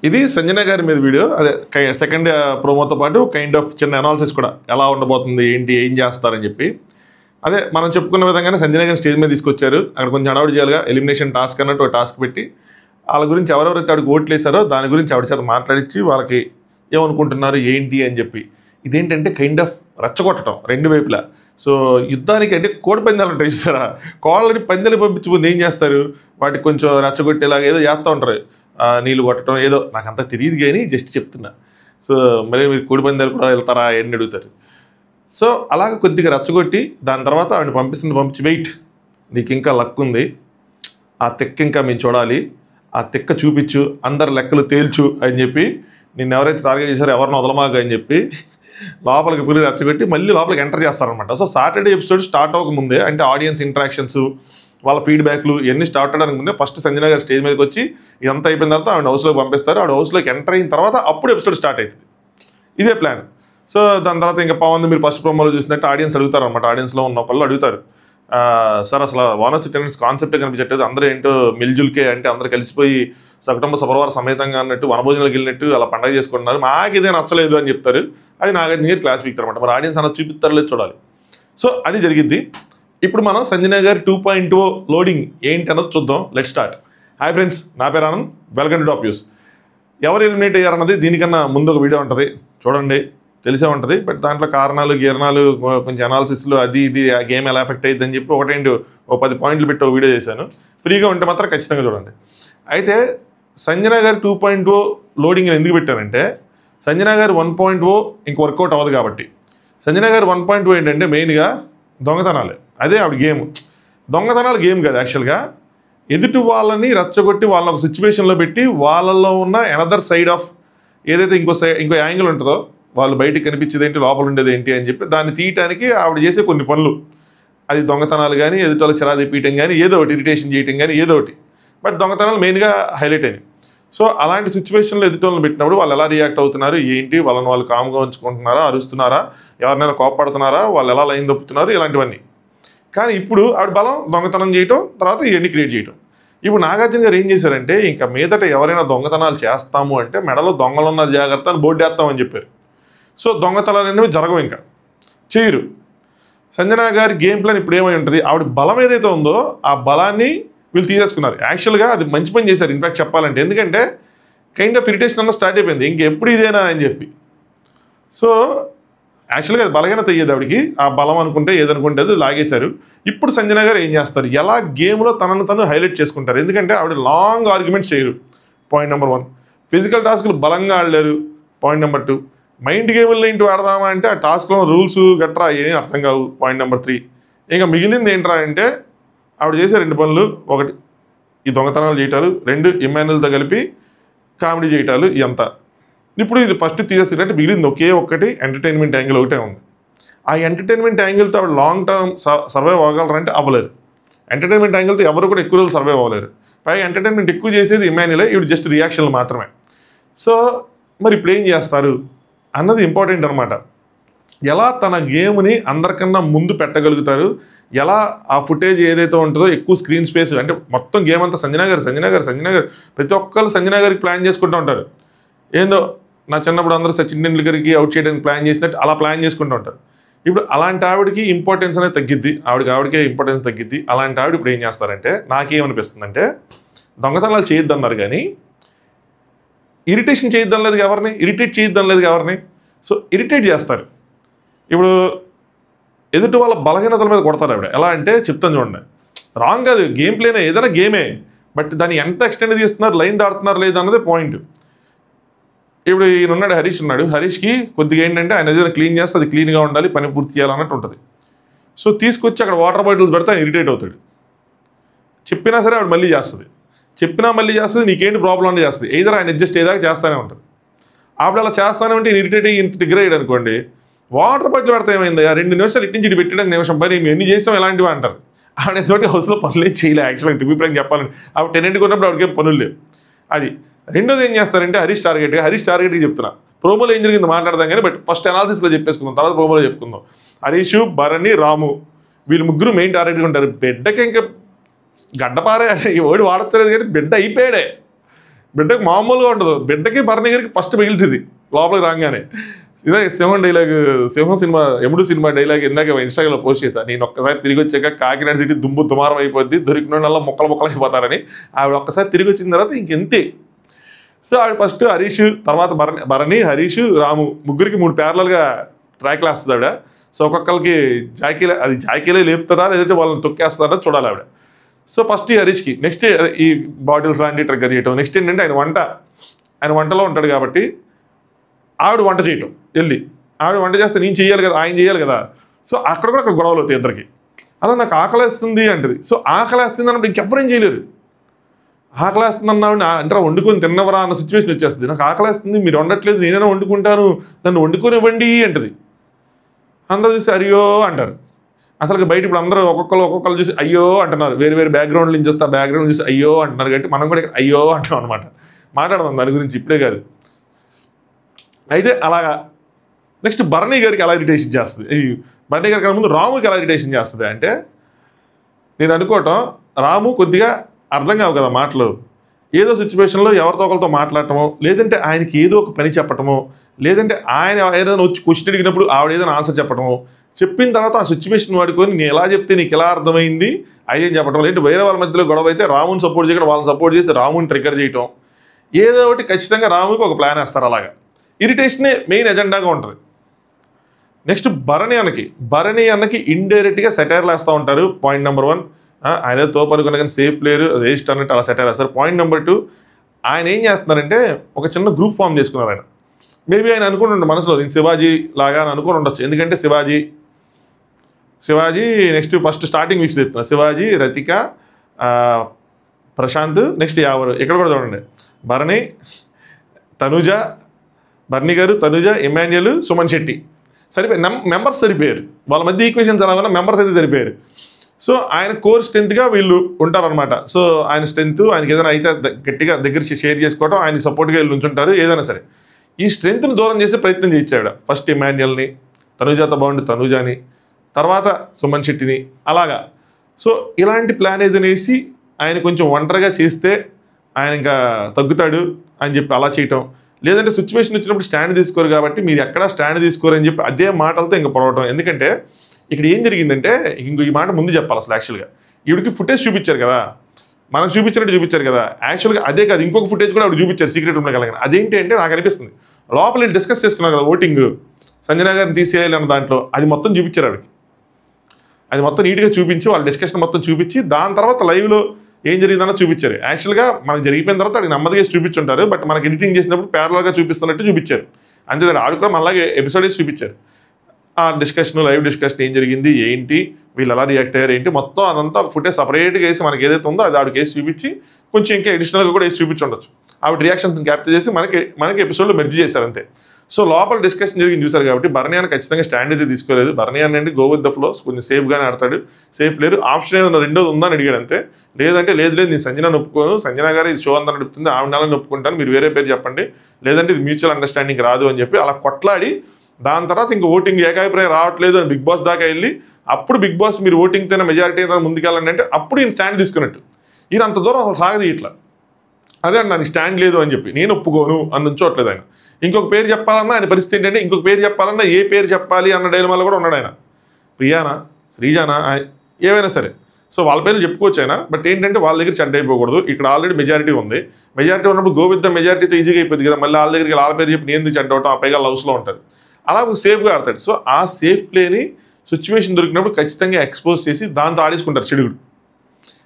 ఇది సంజన గారి మీద వీడియో. అదే సెకండ్ ప్రోమోతో పాటు కైండ్ ఆఫ్ చిన్న అనాలిసిస్ కూడా ఎలా ఉండబోతుంది, ఏంటి, ఏం చేస్తారని చెప్పి. అదే మనం చెప్పుకున్న విధంగానే సంజన గారిని స్టేజ్ మీద తీసుకొచ్చారు. అక్కడ కొంచెం హడావుడి చేయాలిగా, ఎలిమినేషన్ టాస్క్ అన్నట్టు ఒక టాస్క్ పెట్టి వాళ్ళ గురించి ఎవరెవరైతే ఆవిడకి ఓట్లు వేసారో దాని గురించి ఆవిడ చేత మాట్లాడించి వాళ్ళకి ఏమనుకుంటున్నారు ఏంటి అని చెప్పి. ఇదేంటంటే కైండ్ ఆఫ్ రెచ్చగొట్టడం రెండు వైపులా. సో యుద్ధానికి అంటే కోడి పందాలు ఉంటాయి చూసారా, కోళ్ళని పందాలు పంపించుకుంది ఏం చేస్తారు, వాటికి కొంచెం రెచ్చగొట్టేలాగా ఏదో చేస్తూ ఉంటారు, నీళ్ళు కొట్టడం ఏదో, నాకు అంత తెలియదు కానీ జస్ట్ చెప్తున్నా. సో మరి మీరు కోడి పందాలు కూడా వెళ్తారా అని అడుగుతారు. సో అలాగ కొద్దిగా రెచ్చగొట్టి దాని తర్వాత ఆవిడ పంపించి వెయిట్, నీకు ఇంకా లక్ ఉంది, ఆ తిక్క ఇంకా మేము చూడాలి, ఆ తిక్క చూపించు, అందరు లెక్కలు తేల్చు అని చెప్పి నిన్ను ఎవరైతే టార్గెట్ చేశారో ఎవరిని వదలమాగా అని చెప్పి లోపలికి పిల్లలు రెచ్చగొట్టి మళ్ళీ లోపలికి ఎంటర్ చేస్తారనమాట. సో సాటర్డే ఎపిసోడ్ స్టార్ట్ అవ్వకముందే, అంటే ఆడియన్స్ ఇంటరాక్షన్స్, వాళ్ళ ఫీడ్బ్యాక్లు ఇవన్నీ స్టార్ట్ అవడానికి ముందే ఫస్ట్ సంజన గారు స్టేజ్ మీదకి వచ్చి ఇదంతా అయిపోయిన తర్వాత ఆవిడ హౌస్లోకి పంపిస్తారు. ఆవిడ హౌస్లోకి ఎంటర్ అయిన తర్వాత అప్పుడు ఎపిసోడ్ స్టార్ట్ అవుతుంది. ఇదే ప్లాన్. సో దాని తర్వాత ఇంకా పవన్ మీరు ఫస్ట్ ప్రోమోలో చూసినట్టు ఆడియన్స్ అడుగుతారు అనమాట. ఆడియన్స్లో ఉన్న వాళ్ళు అడుగుతారు, సార్ అసలు వానర్స్ టెనెంట్స్ కాన్సెప్టే కనిపించట్లేదు, అందరూ ఏంటో మిల్జుల్కే అంటే అందరూ కలిసిపోయి కుటుంబ సపరివార సమేతంగా అన్నట్టు వనభోజనాలకు వెళ్ళినట్టు అలా పండగ చేసుకుంటున్నారు, మాకు ఇదే నచ్చలేదు అని చెప్తారు. అది నాగార్జున గారు క్లాస్ పీకుతారు అనమాట. మరి ఆడియన్స్ అన్నది చూపిస్తారో లేదు చూడాలి. సో అది జరిగిద్ది. ఇప్పుడు మనం సంజన గారి 2.0 లోడింగ్ ఏంటి అన్నది చూద్దాం. Let start. హాయ్ ఫ్రెండ్స్, నా పేరు Anand, welcome to top news. ఎవరు ఎలిమినేట్ అయ్యారన్నది దీనికన్నా ముందు ఒక వీడియో ఉంటుంది, చూడండి, తెలిసే ఉంటుంది. బట్ దాంట్లో కారణాలు గీరణాలు కొంచెం అనాలిసిస్లు అది ఇది ఆ గేమ్ ఎలా ఎఫెక్ట్ అయ్యింది అని చెప్పి ఓ 10 పాయింట్లు పెట్టి ఒక వీడియో చేశాను. ఫ్రీగా ఉంటే మాత్రం ఖచ్చితంగా చూడండి. అయితే సంజన గారి 2.0 లోడింగ్ ఎందుకు పెట్టానంటే, సంజన గారి 1.0 ఇంక వర్కౌట్ అవ్వదు కాబట్టి. సంజన గారి 1.0 ఏంటంటే మెయిన్గా దొంగతనాలే. అదే ఆవిడ గేమ్. దొంగతనాలు గేమ్ కాదు యాక్చువల్గా, ఎదుటి వాళ్ళని రెచ్చగొట్టి వాళ్ళని ఒక సిచ్యువేషన్లో పెట్టి వాళ్ళల్లో ఉన్న ఎనదర్ సైడ్ ఆఫ్ ఏదైతే ఇంకో యాంగిల్ ఉంటుందో, వాళ్ళు బయటికి కనిపించేది ఏంటి, లోపల ఉండేది ఏంటి అని చెప్పి దాన్ని తీయటానికి ఆవిడ చేసే కొన్ని పనులు. అది దొంగతనాలు కానీ, ఎదుటి వాళ్ళకి చిరా తెప్పియటం కానీ, ఏదో ఒకటి ఇరిటేషన్ చేయటం కానీ, ఏదో ఒకటి. బట్ దొంగతనాలు మెయిన్గా హైలైట్ అయినాయి. సో అలాంటి సిచ్యువేషన్లో ఎదుటి వాళ్ళని పెట్టినప్పుడు వాళ్ళు ఎలా రియాక్ట్ అవుతున్నారు ఏంటి, వాళ్ళు కామ్గా ఉంచుకుంటున్నారా, అరుస్తున్నారా, ఎవరినైనా కోపడుతున్నారా, వాళ్ళు ఎలా లైన్ తప్పుతున్నారు, ఇలాంటివన్నీ. కానీ ఇప్పుడు ఆవిడ బలం దొంగతనం చేయటం, తర్వాత ఇవన్నీ క్రియేట్ చేయటం. ఇప్పుడు నాగార్జున గారు ఏం చేశారంటే, ఇంకా మీదట ఎవరైనా దొంగతనాలు చేస్తాము అంటే మెడలో దొంగలున్న జాగ్రత్త అని బోర్డు వేస్తామని చెప్పారు. సో దొంగతనాలు అనేవి జరగవు, ఇంకా చేయరు. సంజన గారి గేమ్ ప్లాన్ ఇప్పుడు ఏమై ఉంటుంది, ఆవిడ బలం ఏదైతే ఉందో ఆ బలాన్ని వీళ్ళు తీసేసుకున్నారు. యాక్చువల్గా అది మంచి పని చేశారు ఇన్ఫాక్ట్ చెప్పాలంటే, ఎందుకంటే కైండ్ ఆఫ్ ఇరిటేషన్ అన్న స్టార్ట్ అయిపోయింది, ఇంకెప్పుడు ఇదేనా అని చెప్పి. సో యాక్చువల్గా అది బలహీనత అయ్యేది ఆవిడకి, ఆ బలం అనుకుంటే ఏదనుకుంటే అది లాగేశారు. ఇప్పుడు సంజన గారు ఏం చేస్తారు, ఎలా గేమ్లో తనను తను హైలైట్ చేసుకుంటారు. ఎందుకంటే ఆవిడ లాంగ్ ఆర్గ్యుమెంట్స్ చేయరు, పాయింట్ నెంబర్ 1. ఫిజికల్ టాస్క్లు బలంగా ఆడలేరు, పాయింట్ నెంబర్ 2. మైండ్ గేముల్లో ఏంటి ఆడదామా అంటే ఆ టాస్క్లో రూల్స్ గట్రా ఏమీ అర్థం కావు, పాయింట్ నెంబర్ 3. ఇంకా మిగిలింది ఏంట్రా అంటే ఆవిడ చేసే 2 పనులు, 1 ఈ దొంగతనాలు చేయటాలు, 2 ఇమ్మాన్యుల్తో కలిపి కామెడీ చేయటాలు. ఇదంతా ఇప్పుడు ఇది ఫస్ట్ తీసేసినట్టు మిగిలింది ఒకే ఒక్కటి ఎంటర్టైన్మెంట్ యాంగిల్ ఒకటే ఉంది. ఆ ఎంటర్టైన్మెంట్ యాంగిల్తో ఆవిడ లాంగ్ టర్మ్ సర్వైవ్ అవ్వగలరంటే అవ్వలేరు. ఎంటర్టైన్మెంట్ యాంగిల్తో ఎవరు కూడా ఎక్కువ రోజులు సర్వైవ్ అవ్వలేరు. పైగా ఎంటర్టైన్మెంట్ ఎక్కువ చేసేది ఇమ్మాన్యులే, ఇవి జస్ట్ రియాక్షన్లు మాత్రమే. సో మరి ఇప్పుడు ఏం చేస్తారు అన్నది ఇంపార్టెంట్ అనమాట. ఎలా తన గేమ్ని అందరికన్నా ముందు పెట్టగలుగుతారు, ఎలా ఆ ఫుటేజ్ ఏదైతే ఉంటుందో ఎక్కువ స్క్రీన్ స్పేస్, అంటే మొత్తం గేమ్ అంతా సంజన గారు ప్రతి ఒక్కరు సంజన గారికి ప్లాన్ చేసుకుంటూ ఉంటారు. ఏందో నా చిన్నప్పుడు అందరూ సచిన్ టెండూల్కర్కి అవుట్ చేయడానికి ప్లాన్ చేసినట్టు అలా ప్లాన్ చేసుకుంటూ ఉంటారు. ఇప్పుడు అలాంటి ఆవిడకి ఇంపార్టెన్స్ అనేది తగ్గిద్ది, ఆవిడకే ఇంపార్టెన్స్ తగ్గిద్ది. అలాంటి ఆవిడ ఇప్పుడు ఏం చేస్తారంటే, నాకేమనిపిస్తుందంటే దొంగతనాలు చేయొద్దన్నారు కానీ ఇరిటేషన్ చేయొద్దనలేదు ఎవరిని, ఇరిటేట్ చేయొద్దనలేదు ఎవరిని. సో ఇరిటేట్ చేస్తారు. ఇప్పుడు ఎదుటి వాళ్ళ బలహీనతల మీద కొడతారు ఆవిడ. ఎలా అంటే చెప్తాను చూడండి, రాంగ్ కాదు, గేమ్ ప్లేనే, ఏదైనా గేమే, బట్ దాన్ని ఎంత ఎక్స్టెండ్ తీస్తున్నారు, లైన్ దాడుతున్నారు లేదా అన్నదే పాయింట్. ఇప్పుడు ఈయన ఉన్నాడు, హరీష్ ఉన్నాడు. హరీష్కి కొద్దిగా ఏంటంటే ఆయన ఏదైనా క్లీన్ చేస్తే అది క్లీన్గా ఉండాలి, పని పూర్తి చేయాలన్నట్టు ఉంటుంది. సో తీసుకొచ్చి అక్కడ వాటర్ బాటిల్స్ పెడితే ఆయన ఇరిటేట్ అవుతాడు. చెప్పినా సరే ఆవిడ మళ్ళీ చేస్తుంది, నీకేంటి ప్రాబ్లం అని చేస్తుంది. ఏదైనా ఆయన అడ్జస్ట్ ఏదాకా చేస్తూనే ఉంటుంది. ఆవిడ అలా చేస్తానే ఉంటే ఇరిటేట్ అయ్యి ఇంత ట్రిగ్గర్ అయ్యాడు అనుకోండి, వాటర్ బాటిల్ పెడితే ఏమైంది, 2 నిమిషాలు ఇటు నుంచి ఇటు పెట్టడానికి నిమిషం పని, మేము ఎన్ని చేసాం ఎలాంటివి అంటారు. ఆవిడ తోటి హౌస్లో పనులు చేయలే యాక్చువల్గా, టివి ప్రాంక్ చెప్పాలని. ఆవిడ టెనెంట్కి ఉన్నప్పుడు ఆవిడకేం పనులు లేవు. అది రెండోది ఏం చేస్తారంటే హరీష్ టార్గెట్కి చెప్తున్నా. ప్రోమోలో ఏం జరిగింది మాట్లాడదాం కానీ, బట్ ఫస్ట్ అనాలిసిస్లో చెప్పేసుకుందాం, తర్వాత ప్రోమోలో చెప్పుకుందాం. హరీష్, భరణి, రాము వీళ్ళు ముగ్గురు మెయిన్ టార్గెట్గా ఉంటారు. బిడ్డకి ఇంకా గడ్డపారే ఓడి వాడచ్చలేదు కానీ బిడ్డ అయిపోయాడే. బిడ్డకి మామూలుగా ఉండదు, బిడ్డకి భరణి గారికి ఫస్ట్ మిగులుతుంది లోపలికి రాగానే. ఇదే సింహం డైలాగ్, సింహం సినిమా ఎముడు సినిమా డైలాగ్ ఇందాక ఇన్స్టాగ్రామ్లో పోస్ట్ చేశాను. నేను ఒక్కసారి తిరిగి వచ్చాక కాకినాడ సిటీ దుమ్ము దుమారం అయిపోద్ది, దొరికినోళ్ళ ముక్కలు అయిపోతారని. ఆవిడ ఒక్కసారి తిరిగి వచ్చిన తర్వాత ఇంకెంతే. సో ఆవిడ ఫస్ట్ హరీష్, తర్వాత భరణి, హరీష్, రాము ముగ్గురికి 3 ప్యారలల్గా ట్రాక్లు వేస్తుంది ఆవిడ. సో ఒక్కొక్కరికి జాకీలే లేపుతుందా లేదంటే వాళ్ళని తొక్కేస్తారా చూడాలి ఆవిడ. సో ఫస్ట్ ఈ హరీష్కి, నెక్స్ట్ ఈ బాటిల్స్ లాంటివి ట్రిగ్గర్ చేయటం, నెక్స్ట్ ఏంటంటే ఆయన వంటలో ఉంటాడు కాబట్టి ఆవిడ వంట చేయటం, వెళ్ళి ఆవిడ వంట చేస్తే నేను చేయాలి కదా, ఆయన చేయాలి కదా. సో అక్కడ కూడా అక్కడ గొడవలు అవుతాయి ఇద్దరికి. అలా నాకు ఆకలేస్తుంది అంటది. సో ఆకలేస్తుంది అన్నప్పుడు ఇంకెవరేం చేయలేరు. ఆకలేస్తుంది అన్నావిడ అంటే వండుకొని తిన్నవరా అన్న సిచ్యువేషన్ వచ్చేస్తుంది. నాకు ఆకలేస్తుంది, మీరు వండట్లేదు, నేనైనా వండుకుంటాను, నన్ను వండుకొని ఇవ్వండి అంటది. అందరూ చూసి అయ్యో అంటారు. అసలు బయట ఇప్పుడు అందరూ ఒక్కొక్కరు చూసి అయ్యో అంటున్నారు. వేరే బ్యాక్గ్రౌండ్ నుంచి వస్తే ఆ బ్యాక్గ్రౌండ్ చూసి అయ్యో అంటున్నారు. కాబట్టి మనం కూడా అయ్యో అంటాం అనమాట. మాట్లాడదాం దాని గురించి, ఇప్పుడే కాదు. అయితే అలాగా నెక్స్ట్ భరణి గారికి ఎలా ఇరిటేషన్ చేస్తుంది, భరణి గారి కన్నా ముందు రాముకి ఎలా ఇరిటేషన్ చేస్తుంది అంటే, నేను అనుకోవటం రాము కొద్దిగా అర్థం కావు కదా మాటలు. ఏదో సిచ్యువేషన్లో ఎవరితో ఒకరితో మాట్లాడటమో, లేదంటే ఆయనకి ఏదో ఒక పని చెప్పటమో, లేదంటే ఆయన ఏదైనా వచ్చి క్వశ్చన్ అడిగినప్పుడు ఆవిడ ఏదైనా ఆన్సర్ చెప్పటమో, చెప్పిన తర్వాత ఆ సిచ్యువేషన్ వాడుకొని నేను ఎలా చెప్తే నీకు ఎలా అర్థమైంది అయ్యేం చెప్పడం, లేదంటే వేరే వాళ్ళ మధ్యలో గొడవ అయితే రాముని సపోర్ట్ చేయడం, వాళ్ళని సపోర్ట్ చేసి రాముని ట్రిగ్గర్ చేయటం, ఏదో ఒకటి ఖచ్చితంగా రాముకి ఒక ప్లాన్ వేస్తారు. అలాగా ఇరిటేషనే మెయిన్ ఎజెండాగా ఉంటుంది. నెక్స్ట్ భరణి అన్నకి ఇండైరెక్ట్గా సెటైర్లు వేస్తూ ఉంటారు. పాయింట్ నెంబర్ 1, ఆయన తోపు అనుకున్న కానీ సేఫ్ ప్లేయర్ వేస్ట్ అన్నట్టు అలా సెటైర్ వేస్తారు. పాయింట్ నెంబర్ 2, ఆయన ఏం చేస్తున్నారంటే ఒక చిన్న గ్రూప్ ఫామ్ చేసుకున్నారు ఆయన. మేబీ ఆయన అనుకుంటుండే మనసులో నేను శివాజీ లాగా అని అనుకుని ఉండొచ్చు. ఎందుకంటే Shivaji next first starting weeks చెప్తున్నా, శివాజీ, రతిక, ప్రశాంత్, నెక్స్ట్ ఎవరు ఇక్కడ కూడా చూడండి, భరణి గారు, తనుజ, ఎమాన్యుయల్, సుమన్ శెట్టి సరిపోయి మెంబర్స్ సరిపోయారు. వాళ్ళ మధ్య ఈక్వేషన్స్ ఎలా ఉన్నా మెంబర్స్ అయితే సరిపోయారు. సో ఆయన కోర్ స్ట్రెంత్గా వీళ్ళు ఉంటారనమాట. సో ఆయన స్ట్రెంత్, ఆయనకి ఏదైనా అయితే గట్టిగా దగ్గర షేర్ చేసుకోవడం, ఆయనకి సపోర్ట్గా వీళ్ళు ఉంచుంటారు. ఏదైనా సరే ఈ స్ట్రెంత్ను దూరం చేసే ప్రయత్నం చేయించాడు. ఫస్ట్ ఎమాన్యుయల్ని, తనుజాతో బాగుండి తనుజాని, తర్వాత సుమన్ శెట్టిని, అలాగా. సో ఇలాంటి ప్లాన్ ఏదనేసి ఆయన కొంచెం ఒంటరిగా చేస్తే ఆయన ఇంకా తగ్గుతాడు అని చెప్పి అలా చేయటం, లేదంటే సిచ్యువేషన్ వచ్చినప్పుడు స్టాండ్ తీసుకోరు కాబట్టి మీరు ఎక్కడా స్టాండ్ తీసుకోరు అని చెప్పి అదే మాటలతో ఇంకా పొడవటం. ఎందుకంటే ఇక్కడ ఏం జరిగిందంటే, ఈ మాట ముందు చెప్పాలి. అసలు యాక్చువల్గా ఈవిడికి ఫుటేజ్ చూపించారు కదా, మనకు చూపించారు కదా. యాక్చువల్గా అదే కాదు, ఇంకొక ఫుటేజ్ కూడా ఆవిడ చూపించారు సీక్రెట్ రూమ్లో కలిగిన. అదేంటి అంటే నాకు అనిపిస్తుంది లోపల డిస్కస్ చేసుకున్నారు కదా ఓటింగ్, సంజన గారిని తీసేయాలి అన్న దాంట్లో అది మొత్తం చూపించారు ఆవిడకి. అది మొత్తం నీట్గా చూపించి వాళ్ళ డిస్కషన్ మొత్తం చూపించి దాని తర్వాత లైవ్లో ఏం జరిగిందన్న చూపించారు. యాక్చువల్గా మనకు జరిగిపోయిన తర్వాత అది నెమ్మదిగా చూపించుంటారు, బట్ మనకి ఎడిటింగ్ చేసినప్పుడు ప్యారలల్గా చూపిస్తున్నట్టు చూపించారు. అంతేదాన్ని ఆవిడ కూడా అలాగే ఎపిసోడేస్ చూపించారు. ఆ డిస్కషన్, లైవ్ డిస్కషన్ ఏం జరిగింది, ఏంటి, వీళ్ళు ఎలా రియాక్ట్ అయ్యారు, ఏంటి, మొత్తం అదంతా ఫుటేజ్ సపరేట్గా వేసి మనకి ఏదైతే ఉందో అది ఆవిడకి వేసి చూపించి కొంచెం ఇంకా అడిషనల్గా కూడా వేసి చూపించుండొచ్చు. ఆవిడ రియాక్షన్స్ని క్యాప్చర్ చేసి మనకి ఎపిసోడ్లో మెర్జ్ చేశారు అంతే. సో లోపల డిస్కషన్ జరిగింది చూసారు కాబట్టి భరణి అన్న ఖచ్చితంగా స్టాండ్ అయితే తీసుకోలేదు. భరణి అన్న అంటే గో విత్ ద ఫ్లో, కొంచెం సేఫ్గానే ఆడతాడు, సేఫ్ ప్లేయర్. ఆప్షన్ ఏదన్నా రెండోది ఉందని అడిగాడు అంతే. లేదంటే లేదు నేను సంజన ఒప్పుకోను, సంజన గారు ఇది షో అంతా నడుపుతుంది, ఆవిడ నెలని ఒప్పుకుంటాను, మీరు వేరే పేరు చెప్పండి, లేదంటే ఇది మ్యూచువల్ అండర్స్టాండింగ్ రాదు అని చెప్పి అలా కొట్లాడి దాని తర్వాత ఇంకా ఓటింగ్ ఏకాభిప్రాయం రావట్లేదు అని బిగ్ బాస్ దాకా వెళ్ళి అప్పుడు బిగ్ బాస్ మీరు ఓటింగ్తోనే మెజారిటీ ఏదైనా ముందుకెళ్ళండి అంటే అప్పుడు ఈయన స్టాండ్ తీసుకున్నట్టు. ఈయన అంత దూరం అసలు సాగదు ఇట్లా. అదే అండి నాకు స్టాండ్ లేదు అని చెప్పి నేను ఒప్పుకోను అని ఉంచోట్లేదు ఆయన. ఇంకొక పేరు చెప్పాలన్నా ఆయన పరిస్థితి ఏంటంటే ఇంకొక పేరు చెప్పాలన్నా ఏ పేరు చెప్పాలి అన్న డైలమాలో కూడా ఉన్నాడు ఆయన. ప్రియానా, శ్రీజానా, ఏవైనా సరే. సో వాళ్ళ పేర్లు చెప్పుకోవచ్చు ఆయన, బట్ ఏంటంటే వాళ్ళ దగ్గర చెడ్డ అయిపోకూడదు. ఇక్కడ ఆల్రెడీ మెజారిటీ ఉంది, మెజారిటీ ఉన్నప్పుడు గో విత్ ద మెజారిటీతో ఈజీగా అయిపోతుంది కదా. మళ్ళీ వాళ్ళ దగ్గరికి వాళ్ళ పేరు చెప్పి నేను చెడ్డ అవటం, ఆ పైగా లవ్స్లో ఉంటారు. అలా సేఫ్గా ఆడతాడు. సో ఆ సేఫ్ ప్లేని సిచ్యువేషన్ దొరికినప్పుడు ఖచ్చితంగా ఎక్స్పోజ్ చేసి దాంతో ఆడేసుకుంటారు చెడుగుడు.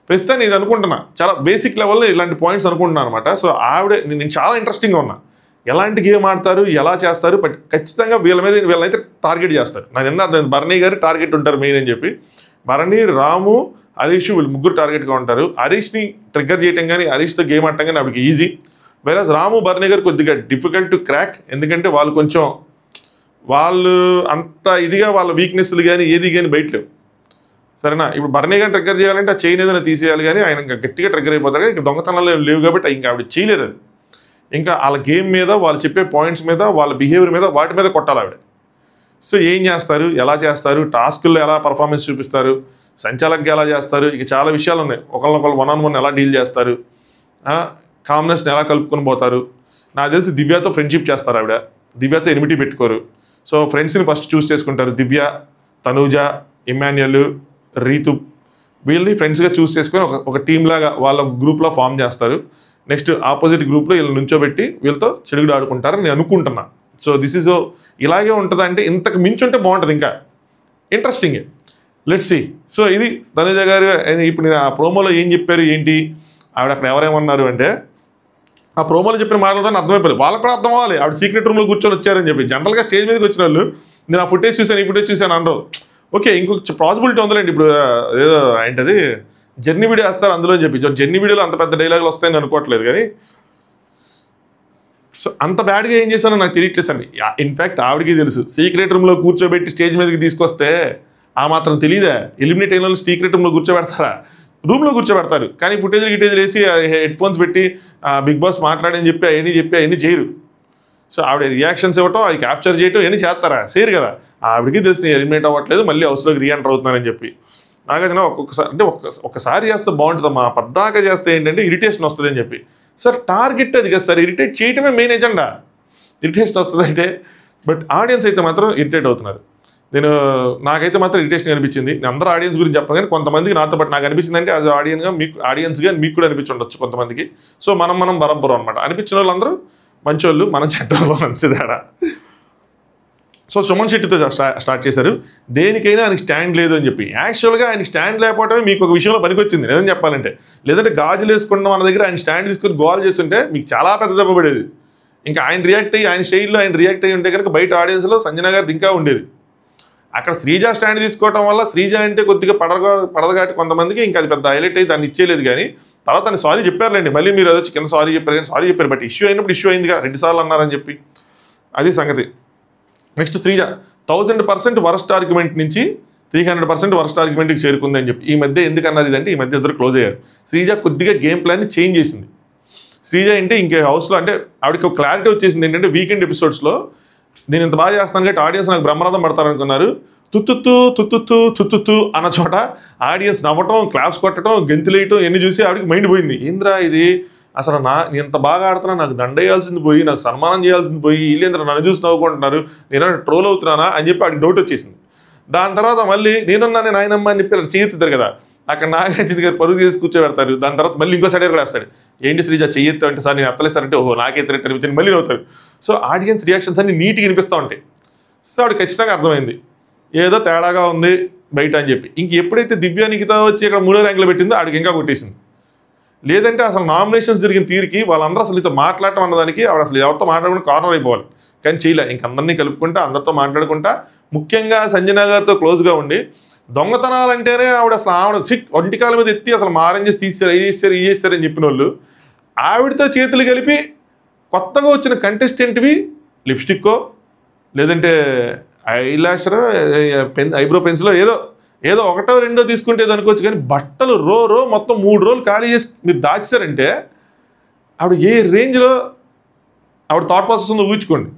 ప్రస్తుతం నేను అనుకుంటున్నా చాలా బేసిక్ లెవెల్లో ఇలాంటి పాయింట్స్ అనుకుంటున్నాను అనమాట. సో నేను చాలా ఇంట్రెస్టింగ్గా ఉన్నా, ఎలాంటి గేమ్ ఆడతారు, ఎలా చేస్తారు, బట్ ఖచ్చితంగా వీళ్ళైతే టార్గెట్ చేస్తారు. నాకు ఎంత అర్థం, భరణి గారు టార్గెట్ ఉంటారు మెయిన్ అని చెప్పి. భరణి, రాము, హరీష్ వీళ్ళు ముగ్గురు టార్గెట్గా ఉంటారు. హరీష్ని ట్రిగ్గర్ చేయటం కానీ హరీష్తో గేమ్ ఆడటం కానీ ఆవిడకి ఈజీ. వేరేస్ రాము, భరణి గారు కొద్దిగా డిఫికల్ట్ టు క్రాక్, ఎందుకంటే వాళ్ళు అంత ఇదిగా వాళ్ళ వీక్నెస్లు కానీ ఏది కానీ బయటలేవు. సరేనా, ఇప్పుడు భరణి గారిని ట్రిగ్గర్ చేయాలంటే ఆ చైన్ ఏదైనా తీసేయాలి, కానీ ఆయన ఇంకా గట్టిగా ట్రిగ్గర్ అయిపోతారు. కానీ ఇంకా దొంగతనాలు లేవు కాబట్టి ఇంకా ఆవిడ చేయలేరు. అది ఇంకా వాళ్ళ గేమ్ మీద, వాళ్ళు చెప్పే పాయింట్స్ మీద, వాళ్ళ బిహేవియర్ మీద, వాటి మీద కొట్టాలి ఆవిడ. సో ఏం చేస్తారు, ఎలా చేస్తారు, టాస్కుల్లో ఎలా పర్ఫార్మెన్స్ చూపిస్తారు, సంచాలకుగా ఎలా చేస్తారు, ఇక చాలా విషయాలు ఉన్నాయి. ఒకళ్ళనొకళ్ళు 1-on-1 ఎలా డీల్ చేస్తారు, కామ్నెస్ని ఎలా కలుపుకొని పోతారు. నాకు తెలిసి దివ్యతో ఫ్రెండ్షిప్ చేస్తారు ఆవిడ, దివ్యతో ఎనిమిటీ పెట్టుకోరు. సో ఫ్రెండ్స్ని ఫస్ట్ చూస్ చేసుకుంటారు. దివ్య, తనూజ, ఇమాన్యుయల్, రీతు వీళ్ళని ఫ్రెండ్స్గా చూస్ చేసుకొని ఒక టీమ్ లాగా వాళ్ళ గ్రూప్లో ఫామ్ చేస్తారు. నెక్స్ట్ ఆపోజిట్ గ్రూప్లో వీళ్ళు నుంచోబెట్టి వీళ్ళతో చెడుగుడు ఆడుకుంటారని నేను అనుకుంటున్నా. సో దిస్ ఈజ్ ఇలాగే ఉంటుంది. అంటే ఇంతకు మించి ఉంటే బాగుంటుంది, ఇంకా ఇంట్రెస్టింగ్. Let's see. సో ఇది తనూజ గారు. ఇప్పుడు నేను ఆ ప్రోమోలో ఏం చెప్పారు ఏంటి, ఆవిడ అక్కడ ఎవరేమన్నారు అంటే, ఆ ప్రోమోలో చెప్పిన మాటలతో అర్థమైపోయింది. వాళ్ళకు కూడా అర్థం అవ్వాలి ఆవిడ సీక్రెట్ రూమ్లో కూర్చొని వచ్చారని చెప్పి. జనరల్గా స్టేజ్ మీదకి వచ్చిన వాళ్ళు నేను ఆ ఫుటేజ్ చూశాను, ఈ ఫుటేజ్ చూశాను అనరు. ఓకే, ఇంకొక పాసిబిలిటీ ఉందండి. ఇప్పుడు ఏదో ఏంటది జర్నీ వీడియో వేస్తారు అందులో అని చెప్పి. జర్నీ వీడియోలో అంత పెద్ద డైలాగులు వస్తాయని అనుకోవట్లేదు, కానీ సో అంత బ్యాడ్గా ఏం చేశానో నాకు తెలియట్లేదు అండి. ఇన్ఫ్యాక్ట్ ఆవిడకి తెలుసు, సీక్రెట్ రూమ్లో కూర్చోబెట్టి స్టేజ్ మీదకి తీసుకొస్తే ఆ మాత్రం తెలియదా? ఎలిమినేట్ అయిన వాళ్ళు సీక్రెట్ రూమ్లో కూర్చోబెడతారా? రూమ్లో కూర్చోబెడతారు. కానీ ఫుటేజ్లు వేసి హెడ్ ఫోన్స్ పెట్టి బిగ్ బాస్ మాట్లాడని చెప్పి అవన్నీ చేయరు. సో ఆవిడ రియాక్షన్స్ ఇవ్వటం, అవి క్యాప్చర్ చేయటం ఇవన్నీ చేస్తారా? చేయరు కదా. ఆవిడకి తెలిసి నేను ఎలిమినేట్ అవ్వట్లేదు, మళ్ళీ హౌస్లోకి రీఎంటర్ అవుతున్నానని చెప్పి. నాకైనా ఒక్కొక్కసారి అంటే ఒక్కసారి చేస్తే బాగుంటుందమ్మా, పద్దాక చేస్తే ఏంటంటే ఇరిటేషన్ వస్తుంది అని చెప్పి. సార్ టార్గెట్ అది కదా సార్, ఇరిటేట్ చేయటమే మెయిన్ ఎజెండా. ఇరిటేషన్ వస్తుంది అంటే, బట్ ఆడియన్స్ అయితే మాత్రం ఇరిటేట్ అవుతున్నారు. నాకైతే మాత్రం ఇరిటేషన్ అనిపించింది. నేను అందరూ ఆడియన్స్ గురించి చెప్పను, కానీ కొంతమందికి నాతో పాటు నాకు అనిపించింది అంటే యాజ్ ఆడియన్స్గా మీకు కూడా అనిపించి ఉండొచ్చు కొంతమందికి. సో మనం బరంపురం అనమాట. అనిపించిన వాళ్ళందరూ మంచోళ్ళు, మనం చెడ్డోళ్ళు అంతేదా. సో సుమన్ శెట్టితో స్టార్ట్ చేశారు. దేనికైనా ఆయనకి స్టాండ్ లేదు అని చెప్పి. యాక్చువల్గా ఆయన స్టాండ్ లేకపోవడమే మీకు ఒక విషయంలో పనికొచ్చింది నిజం చెప్పాలంటే. లేదంటే గాజులు వేసుకున్న మన దగ్గర ఆయన స్టాండ్ తీసుకుని గోల్ చేస్తుంటే మీకు చాలా పెద్ద దెబ్బ పడేది. ఇంకా ఆయన రియాక్ట్ అయ్యి ఆయన స్టైల్లో ఆయన రియాక్ట్ అయ్యి ఉంటే కనుక బయట ఆడియన్స్లో సంజన గారిది ఇంకా ఉండేది. అక్కడ శ్రీజ స్టాండ్ తీసుకోవడం వల్ల శ్రీజ అంటే కొద్దిగా పడదు కాబట్టి కొంతమందికి ఇంకా అది పెద్ద హైలైట్ అయ్యి దాన్ని ఇచ్చేయలేదు. కానీ తర్వాత ఆయన సారీ చెప్పారులేండి, మళ్ళీ మీరు వచ్చి కింద సారీ చెప్పారు, కానీ సారీ చెప్పారు. బట్ ఇష్యూ అయినప్పుడు ఇష్యూ అయిందిగా, 2 సార్లు అన్నారని చెప్పి. అది సంగతి. నెక్స్ట్ శ్రీజ 1000% వరస్ట్ ఆర్గ్యుమెంట్ నుంచి 300% వరస్ట్ ఆర్గ్యుమెంట్కి చేరుకుందని చెప్పి. ఈ మధ్య ఎందుకు అన్నారు ఇదంటే, ఈ మధ్య ఇద్దరు క్లోజ్ అయ్యారు. శ్రీజ కొద్దిగా గేమ్ ప్లాన్ని చేంజ్ చేసింది. శ్రీజ అంటే ఇంకే హౌస్లో అంటే ఆవిడకి ఒక క్లారిటీ వచ్చేసింది ఏంటంటే, వీకెండ్ ఎపిసోడ్స్లో నేను ఇంత బాగా చేస్తాను కాబట్టి ఆడియన్స్ నాకు బ్రహ్మరథం పడతారనుకున్నారు. తుత్తుత్తు అన్న చోట ఆడియన్స్ నవ్వటం, క్లాప్స్ కొట్టడం, గెంతులేయటం ఇవన్నీ చూసి ఆవిడకి మైండ్ పోయింది. ఏంద్రా ఇది అసలు నేను ఇంత బాగా ఆడుతున్నా, నాకు దండేయాల్సింది పోయి, నాకు సన్మానం చేయాల్సింది పోయి, వీళ్ళేంద్ర నన్ను చూసి నవ్వుకుంటున్నారు, నేను ట్రోల్ అవుతున్నానా అని చెప్పి ఆడికి డౌట్ వచ్చేసింది. దాని తర్వాత మళ్ళీ నేనున్నాను నాయనమ్మ అని చెప్పి చెయ్యెత్తుతారు కదా, అక్కడ నాగార్జున గారు పరుగు చేసి కూర్చోబెడతారు. దాని తర్వాత మళ్ళీ ఇంకో సైడ్ కూడా వేస్తాడు. ఏంటి శ్రీజ చెయ్యెత్తు అంటే, సార్ నేను ఎత్తలేస్తారంటే ఓహో నాకే ఎత్తలేట్టు మళ్ళీ నవ్వుతారు. సో ఆడియన్స్ రియాక్షన్స్ అన్ని నీట్గా వినిపిస్తూ ఉంటాయి. సో ఆవిడ ఖచ్చితంగా అర్థమైంది ఏదో తేడాగా ఉంది బయట అని చెప్పి. ఇంక ఎప్పుడైతే దివ్య నిఖిత వచ్చి ఇక్కడ 3వ ర్యాంకులో పెట్టిందో ఆడికి ఇంకా కొట్టేసింది. లేదంటే అసలు నామినేషన్స్ జరిగిన తీరికి వాళ్ళందరూ అసలు ఇతో మాట్లాడటం అన్నదానికి ఆవిడ అసలు ఎవరితో మాట్లాడకుండా కార్నర్ అయిపోవాలి. కానీ చేయలే. ఇంక అందరినీ కలుపుకుంటా, అందరితో మాట్లాడుకుంటా, ముఖ్యంగా సంజన గారితో క్లోజ్గా ఉండి, దొంగతనాలంటేనే ఆవిడ ఒంటికాల మీద ఎత్తి అసలు మారేంజెస్ తీసారు, ఇది చేస్తారు అని చెప్పిన వాళ్ళు ఆవిడతో చేతులు కలిపి కొత్తగా వచ్చిన కంటెస్టెంట్వి లిప్స్టిక్కో లేదంటే ఐలాషరో ఐబ్రో పెన్సిలో ఏదో ఒకటో రెండో తీసుకుంటే ఏదో అనుకోవచ్చు. కానీ బట్టలు రో మొత్తం 3 రోజులు ఖాళీ చేసి మీరు దాచేశారంటే ఆవిడ ఏ రేంజ్లో ఆవిడ థాట్ ప్రాసెస్ ఉందో ఊహించుకోండి.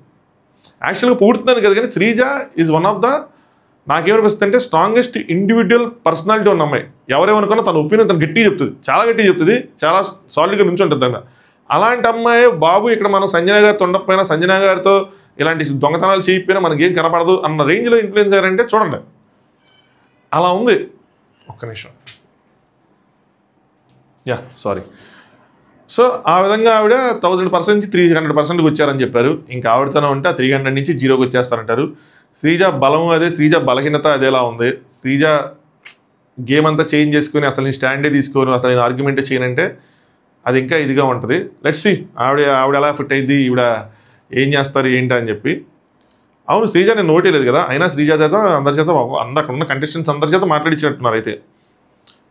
యాక్చువల్గా పూడుతున్నాను కదా, కానీ Sreeja is one of the నాకేమనిపిస్తుంది అంటే స్ట్రాంగెస్ట్ ఇండివిజువల్ పర్సనాలిటీ ఉన్న అమ్మాయి. ఎవరేమనుకున్నా తన ఒపీనియన్ తను గట్టిగా చెప్తుంది, చాలా గట్టిగా చెప్తుంది, చాలా సాలిడ్గా నుంచి ఉంటుంది అన్న. అలాంటి అమ్మాయి బాబు ఇక్కడ మనం సంజన గారితో ఉండకపోయినా, సంజన గారితో ఇలాంటి దొంగతనాలు చేయకపోయినా మనకేం కనపడదు అన్న రేంజ్లో ఇన్ఫ్లుయెన్స్ అయ్యారంటే చూడండి, అలా ఉంది. ఒక్క నిమిషం, సారీ. సో ఆ విధంగా ఆవిడ 1000% నుంచి 300%కి వచ్చారని చెప్పారు. ఇంకా ఆవిడతోనే ఉంటే 300 నుంచి 0కి వచ్చేస్తారంటారు. శ్రీజ బలము అదే, శ్రీజ బలహీనత అదేలా ఉంది. శ్రీజ గేమ్ అంతా చేంజ్ చేసుకుని అసలు నేను స్టాండే తీసుకోను, అసలు నేను ఆర్గ్యుమెంటే చేయనంటే అది ఇంకా ఇదిగా ఉంటుంది. లెట్స్ సీ ఆవిడ ఎలా ఫిట్ అయింది, ఈవిడ ఏం చేస్తారు ఏంటి అని చెప్పి. అవును, శ్రీజ నేను నోటే లేదు కదా, అయినా శ్రీజ చేత అందరి చేత అక్కడ ఉన్న కంటెస్టెంట్స్ అందరి చేత మాట్లాడించినట్టున్నారు. అయితే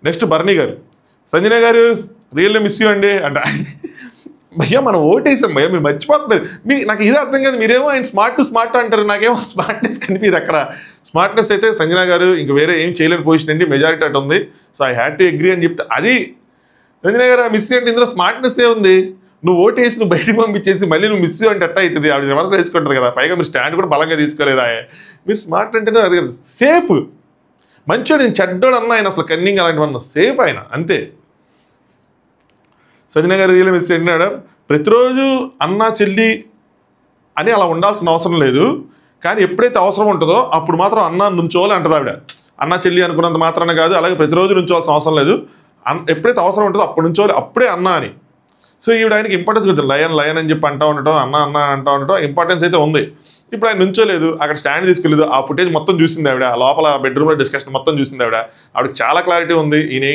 నెక్స్ట్ బర్నీ గారు, సంజన గారు రియల్లీ మిస్ యూ అండి అంట. భయ్యా మనం ఓటేసాం భయ్యా, మీరు మర్చిపోతున్నారు. నాకు ఇది అర్థం కాదు, మీరేమో ఆయన స్మార్ట్ అంటారు, నాకేమో స్మార్ట్నెస్ కనిపించదు అక్కడ. స్మార్ట్నెస్ అయితే సంజన గారు ఇంక వేరే ఏం చేయలేని పొజిషన్ అండి, మెజారిటీ అటు ఉంది. So I had to agree అని చెప్తే అది సంజన గారు మిస్ అంటే ఇందులో స్మార్ట్నెస్ ఏ ఉంది. నువ్వు ఓటేసి నువ్వు బయటకు పంపించేసి మళ్ళీ నువ్వు మిస్ అంటే అట్ట అవుతుంది, ఆవిడ రివర్స్ వేసుకుంటుంది కదా. పైగా మీరు స్టాండ్ కూడా బలంగా తీసుకోలేదా. మీరు స్మార్ట్ అంటేనే అది సేఫ్, మంచోడు. నేను చెడ్డోడు అన్న ఆయన అసలు కన్నింగ్ అలాంటివన్న సేఫ్ ఆయన అంతే. సంజన గారు రియల్ మిస్ ఏంటన్నాడు, ప్రతిరోజు అన్న చెల్లి అని అలా ఉండాల్సిన అవసరం లేదు, కానీ ఎప్పుడైతే అవసరం ఉంటుందో అప్పుడు మాత్రం అన్న నుంచోవాలి అంటది ఆవిడ. అన్న చెల్లి అనుకున్నంత మాత్రాన కాదు, అలాగే ప్రతిరోజు నుంచోవాల్సిన అవసరం లేదు, ఎప్పుడైతే అవసరం ఉంటుందో అప్పుడు నుంచోవాలి, అప్పుడే అన్న అని. సో ఈవిడ ఆయనకి ఇంపార్టెన్స్ కొంచెం లయన్ అని చెప్పి అంటూ ఉండటం, అన్న అంటూ ఉండటం ఇంపార్టెన్స్ అయితే ఉంది. ఇప్పుడు ఆయన నుంచోలేదు, అక్కడ స్టాండ్ తీసుకెళ్ళలేదు, ఆ ఫుటేజ్ మొత్తం చూసింది ఆవిడ, లోపల బెడ్రూమ్లో డిస్కషన్ మొత్తం చూసింది ఆవిడకి చాలా క్లారిటీ ఉంది, ఈయన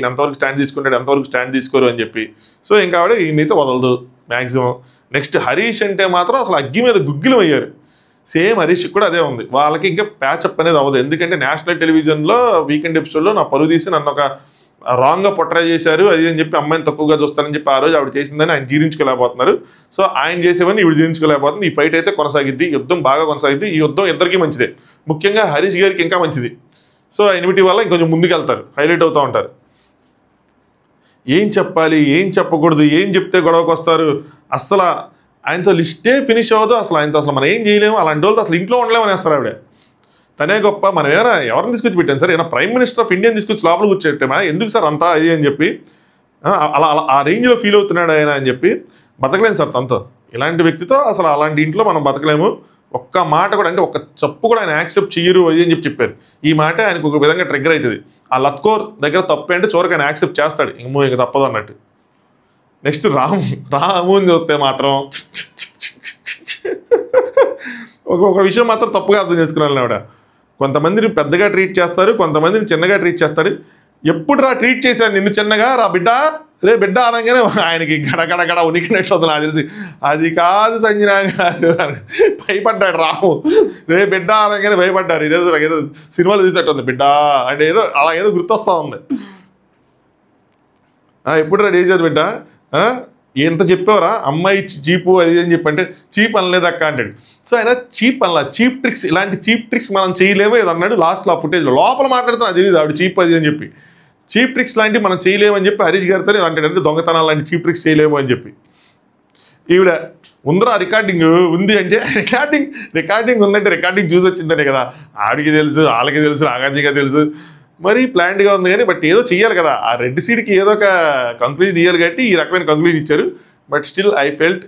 ఎంతవరకు స్టాండ్ తీసుకుంటాడు, ఎంతవరకు స్టాండ్ తీసుకోరు అని చెప్పి. సో ఇంకా ఆవిడ ఈయనైతే వదలదు మ్యాక్సిమం. నెక్స్ట్ హరీష్ అంటే మాత్రం అసలు అగ్గి మీద గుగ్గిలం అయ్యారు. సేమ్ హరీష్ కూడా అదే ఉంది. వాళ్ళకి ఇంకా ప్యాచప్ అనేది అవ్వదు, ఎందుకంటే నేషనల్ టెలివిజన్లో వీకెండ్ ఎపిసోడ్లో నా పరువు తీసి నన్ను ఒక రాంగ్గా పొట్రా చేశారు అది అని చెప్పి, అమ్మాయిని తక్కువగా చూస్తానని చెప్పి ఆ రోజు ఆవిడ చేసిందని ఆయన జీర్ణించుకోలేకపోతున్నారు. సో ఆయన చేసేవని ఈవిడ జీర్ణించుకోలేకపోతుంది. ఈ ఫైట్ అయితే కొనసాగిద్ది, యుద్ధం బాగా కొనసాగిద్ది. ఈ యుద్ధం ఇద్దరికీ మంచిదే, ముఖ్యంగా హరీష్ గారికి ఇంకా మంచిది. సో ఎనిమిటీ వల్ల ఇంకొంచెం ముందుకు వెళ్తారు, హైలైట్ అవుతూ ఉంటారు. ఏం చెప్పాలి, ఏం చెప్పకూడదు, ఏం చెప్తే గొడవకు వస్తారు, అసలు ఆయనతో లిస్టే ఫినిష్ అవ్వదు. ఆయనతో అసలు మనం ఏం చేయలేము, అలాంటి వాళ్ళతో అసలు ఇంట్లో ఉండలేమని వేస్తారు ఆవిడ. తనే గొప్ప, మనం ఎవరిని తీసుకొచ్చి పెట్టాను సార్, ఏమైనా ప్రైమ్ మినిస్టర్ ఆఫ్ ఇండియాని తీసుకొచ్చి లోపల కూర్చోటమా, ఎందుకు సార్ అంతా అది అని చెప్పి అలా ఆ రేంజ్లో ఫీల్ అవుతున్నాడు ఆయన అని చెప్పి. బతకలేము సార్ తనతో, ఇలాంటి వ్యక్తితో అసలు అలాంటి ఇంట్లో మనం బతకలేము. ఒక్క మాట కూడా, అంటే ఒక్క చెప్పు కూడా ఆయన యాక్సెప్ట్ చేయరు అది అని చెప్పారు. ఈ మాట ఆయనకు ఒక విధంగా ట్రిగ్గర్ అవుతుంది. ఆ లత్కోర్ దగ్గర తప్పు అంటే చివరికి ఆయన యాక్సెప్ట్ చేస్తాడు, ఇంక తప్పదు అన్నట్టు. నెక్స్ట్ రాము అని చూస్తే మాత్రం ఒక విషయం మాత్రం తప్పుగా అర్థం చేసుకున్నాను ఆవిడ. కొంతమందిని పెద్దగా ట్రీట్ చేస్తారు, కొంతమందిని చిన్నగా ట్రీట్ చేస్తారు. ఎప్పుడు ట్రీట్ చేశాను నిన్ను చిన్నగా, రా బిడ్డ, రే బిడ్డ అనగానే ఆయనకి గడగడగడ ఉనికినట్టు నాకు తెలిసి, అది కాదు సంజన గారు భయపడ్డాడు రాము. రే బిడ్డ అనగానే భయపడ్డారు. ఏదో సినిమాలు తీసేటట్టుంది, బిడ్డ అంటే ఏదో అలా ఏదో గుర్తొస్తూ ఉంది. ఎప్పుడు రెడీ చేశారు బిడ్డ, ఎంత చెప్పేవరా అమ్మాయి చీపు అది అని చెప్పి, అంటే చీప్ అనలేదు అక్క అంటాడు. సో ఆయన చీప్ అనలా, చీప్ ట్రిక్స్, ఇలాంటి చీప్ ట్రిక్స్ మనం చేయలేము ఏదో అన్నాడు లాస్ట్లో ఆ ఫుటేజ్లో. లోపల మాట్లాడుతున్నా అది తెలియదు ఆవిడ చీప్ అది అని చెప్పి. చీప్ ట్రిక్స్ లాంటివి మనం చేయలేము అని చెప్పి హరీష్ గారితో అంటాడు, అంటే దొంగతనాలు లాంటి చీప్ ట్రిక్స్ చేయలేము అని చెప్పి. ఈవిడ ఉందరా రికార్డింగ్ ఉంది అంటే, రికార్డింగ్ ఉందంటే రికార్డింగ్ చూసి వచ్చిందనే కదా ఆడికి తెలుసు, వాళ్ళకి తెలుసు, ఆగాంజీగా తెలుసు, మరీ ప్లాన్డ్గా ఉంది కానీ బట్ ఏదో చెయ్యాలి కదా. ఆ రెడ్ సీడ్కి ఏదో ఒక కంక్లూజన్ ఇయ్యాలి కాబట్టి ఈ రకమైన కంక్లూజన్ ఇచ్చారు. బట్ స్టిల్ ఐ ఫెల్ట్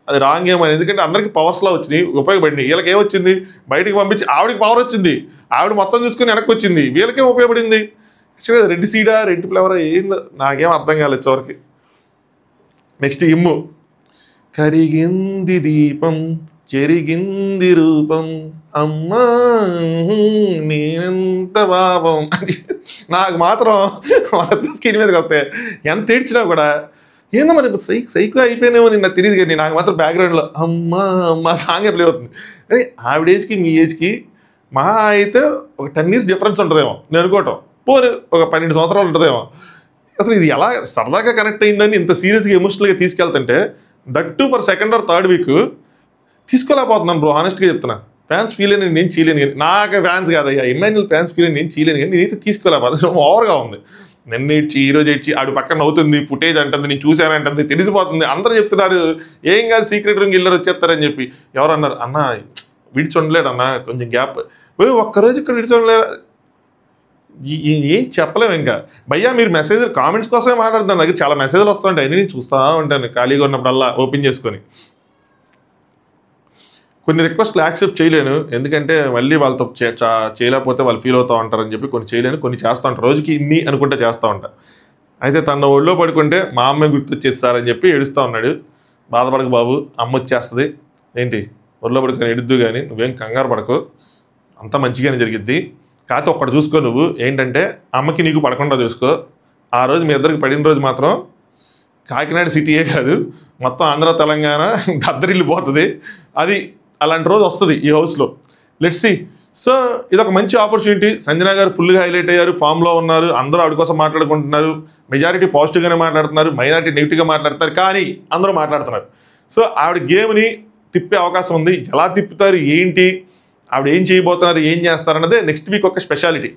అది రాంగ్ ఏమని, ఎందుకంటే అందరికీ పవర్స్లా వచ్చినాయి, ఉపయోగపడినాయి. వీళ్ళకి ఏమొచ్చింది, బయటికి పంపించి ఆవిడకి పవర్ వచ్చింది, ఆవిడ మొత్తం చూసుకుని వెనక్కి వచ్చింది, వీళ్ళకేం ఉపయోగపడింది. యాక్చువల్గా రెడ్ సీడా రెడ్ ఫ్లేవరా ఏందో నాకేం అర్థం కాలేదు చివరికి. నెక్స్ట్ ఇమ్ము, కరిగింది దీపం చెరిగింది రూపం అమ్మా నేనెంత పాపం. నాకు మాత్రం వాళ్ళ స్క్రీన్ మీదకి వస్తే ఎంత ఏడ్చినా కూడా ఏందో మరి సైకో అయిపోయినామో నాకు తెలియదు, కానీ నాకు మాత్రం బ్యాక్గ్రౌండ్లో అమ్మా సాంగ్ ప్లే అవుతుంది. అదే ఆవిడ ఏజ్కి మీ ఏజ్కి మహా అయితే ఒక 10 years డిఫరెన్స్ ఉంటుందేమో నేను అనుకోవటం, పోనీ ఒక 12 సంవత్సరాలు ఉంటుందేమో. అసలు ఇది ఎలా సరదాగా కనెక్ట్ అయిందని ఇంత సీరియస్గా ఎమోషనల్గా తీసుకెళ్తుంటే, that for second or third week తీసుకోలేకపోతున్నాను బ్రో, హానెస్ట్గా చెప్తున్నా. ఫ్యాన్స్ ఫీల్ అయిన నేను చేయలేను, కానీ నాకు ఫ్యాన్స్ కాదయ్యా, ఇమాన్యుల్ ఫ్యాన్స్ ఫీల్ అయిన నేను చేయలేను, కానీ నేనైతే తీసుకోలేకపోతున్నాను. ఓవర్గా ఉంది. నిన్న ఏడ్చి ఈరోజు ఏడ్చి ఆడు పక్కన అవుతుంది, ఫుటేజ్ అంటుంది, నేను చూశానంటుంది, తెలిసిపోతుంది, అందరూ చెప్తున్నారు ఏం కాదు సీక్రెట్ రూమ్కి వెళ్ళారు వచ్చేస్తారని చెప్పి. ఎవరు అన్నారు అన్న విడిచి ఉండలేడు అన్న, కొంచెం గ్యాప్, ఒక్కరోజు ఇక్కడ విడిచి ఉండలేరు, ఏం చెప్పలేము ఇంకా. భయ్యా మీరు మెసేజ్ కామెంట్స్ కోసమే మాట్లాడుతాను, దగ్గర చాలా మెసేజ్లు వస్తుంటాయి, అన్నీ నేను చూస్తూ ఉంటాను ఖాళీగా ఉన్నప్పుడల్లా ఓపెన్ చేసుకొని. కొన్ని రిక్వెస్ట్లు యాక్సెప్ట్ చేయలేను, ఎందుకంటే మళ్ళీ వాళ్ళతో చేయలేకపోతే వాళ్ళు ఫీల్ అవుతూ ఉంటారని చెప్పి కొన్ని చేయలేను, కొన్ని చేస్తూ ఉంటారు, రోజుకి ఇన్ని అనుకుంటే చేస్తూ ఉంటా. అయితే తన ఒళ్ళో పడుకుంటే మా అమ్మాయి గుర్తొచ్చేది సార్ అని చెప్పి ఏడుస్తూ ఉన్నాడు. బాధపడకు బాబు, అమ్మ వచ్చేస్తుంది, ఏంటి ఒళ్ళో పడుకొని ఎడుద్దు, కానీ నువ్వేం కంగారు పడకు, అంతా మంచిగానే జరిగిద్ది. కాకపోతే ఒక్కటి చూసుకో, నువ్వు ఏంటంటే అమ్మకి నీకు పడకుండా చూసుకో. ఆ రోజు మీ ఇద్దరికి పడిన రోజు మాత్రం కాకినాడ సిటీయే కాదు మొత్తం ఆంధ్ర తెలంగాణ దద్దరిల్లిపోతుంది. అది అలాంటి రోజు వస్తుంది ఈ హౌస్లో, లెట్స్ సీ. సో ఇది ఒక మంచి ఆపర్చునిటీ. సంజన గారు ఫుల్గా హైలైట్ అయ్యారు, ఫామ్లో ఉన్నారు, అందరూ ఆవిడ కోసం మాట్లాడుకుంటున్నారు. మెజారిటీ పాజిటివ్గానే మాట్లాడుతున్నారు, మైనారిటీ నెగిటివ్గా మాట్లాడుతున్నారు, కానీ అందరూ మాట్లాడుతున్నారు. సో ఆవిడ గేమ్ని తిప్పే అవకాశం ఉంది. ఎలా తిప్పుతారు, ఏంటి, ఆవిడ ఏం చేయబోతున్నారు, ఏం చేస్తారన్నదే నెక్స్ట్ వీక్ ఒక స్పెషాలిటీ.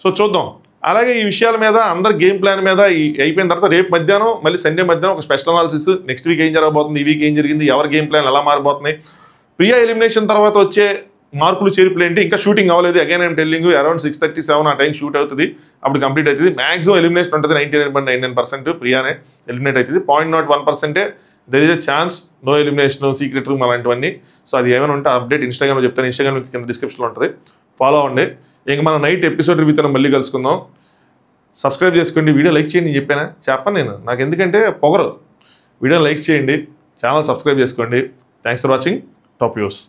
సో చూద్దాం. అలాగే ఈ విషయాల మీద అందరు గేమ్ ప్లాన్ మీద అయిపోయిన తర్వాత రేపు మధ్యాహ్నం మళ్ళీ సండే మధ్యాహ్నం ఒక స్పెషల్ అనాలిసిస్, నెక్స్ట్ వీక్ ఏం జరగబోతుంది, ఈ వీక్ ఏం జరిగింది, ఎవరి గేమ్ ప్లాన్ ఎలా మారిపోతున్నాయి, ప్రియా ఎలిమినేషన్ తర్వాత వచ్చే మార్కులు చేర్పులు ఏంటి ఇంకా షూటింగ్ అవ్వలేదు. అగైన్ ఐమ్ టెల్లింగ్ అరౌండ్ 6:37 ఆ టైం షూట్ అవుతుంది, అప్పుడు కంప్లీట్ అవుతుంది. మ్యాక్సిమం ఎలిమినేషన్ ఉంటుంది 99.99%. ప్రియానే ఎలిమినేట్ అవుతుంది. 0.01% there is a chance no elimination, secret room అలాంటివన్నీ. సో అది ఏమైనా ఉంటే అప్డేట్ ఇన్స్టాగ్రామ్లో చెప్తాను. ఇన్స్టాగ్రామ్ కింద డిస్క్రిప్షన్లో ఉంటుంది, ఫాలో అవ్వండి. ఇంక మనం నైట్ ఎపిసోడ్ రివ్యూతో మళ్ళీ కలుసుకుందాం. సబ్స్క్రైబ్ చేసుకోండి, వీడియో లైక్ చేయండి. చెప్పాను నేను, నాకు ఎందుకంటే పొగరు. వీడియో లైక్ చేయండి, ఛానల్ సబ్స్క్రైబ్ చేసుకోండి. Thanks for watching top views.